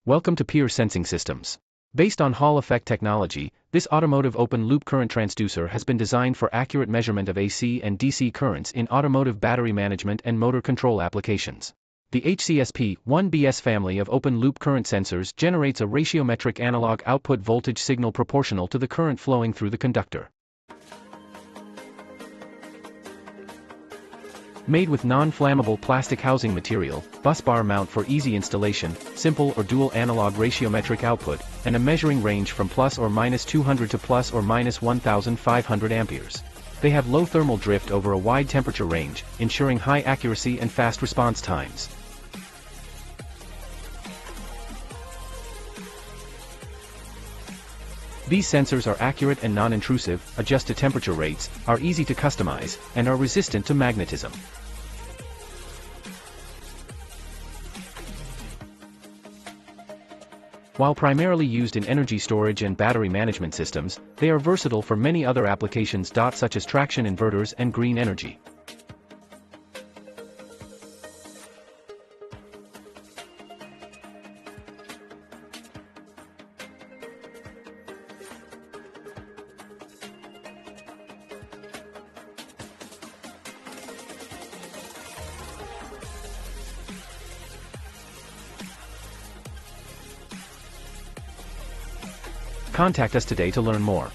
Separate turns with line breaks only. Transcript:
Welcome to Peer Sensing Systems. Based on Hall effect technology, this automotive open-loop current transducer has been designed for accurate measurement of AC and DC currents in automotive battery management and motor control applications. The HCSP-1BS family of open-loop current sensors generates a ratiometric analog output voltage signal proportional to the current flowing through the conductor. Made with non-flammable plastic housing material, bus bar mount for easy installation, simple or dual analog ratiometric output, and a measuring range from plus or minus 200 to plus or minus 1500 amperes. They have low thermal drift over a wide temperature range, ensuring high accuracy and fast response times. These sensors are accurate and non-intrusive, adjust to temperature rates, are easy to customize, and are resistant to magnetism. While primarily used in energy storage and battery management systems, they are versatile for many other applications such as traction inverters and green energy. Contact us today to learn more.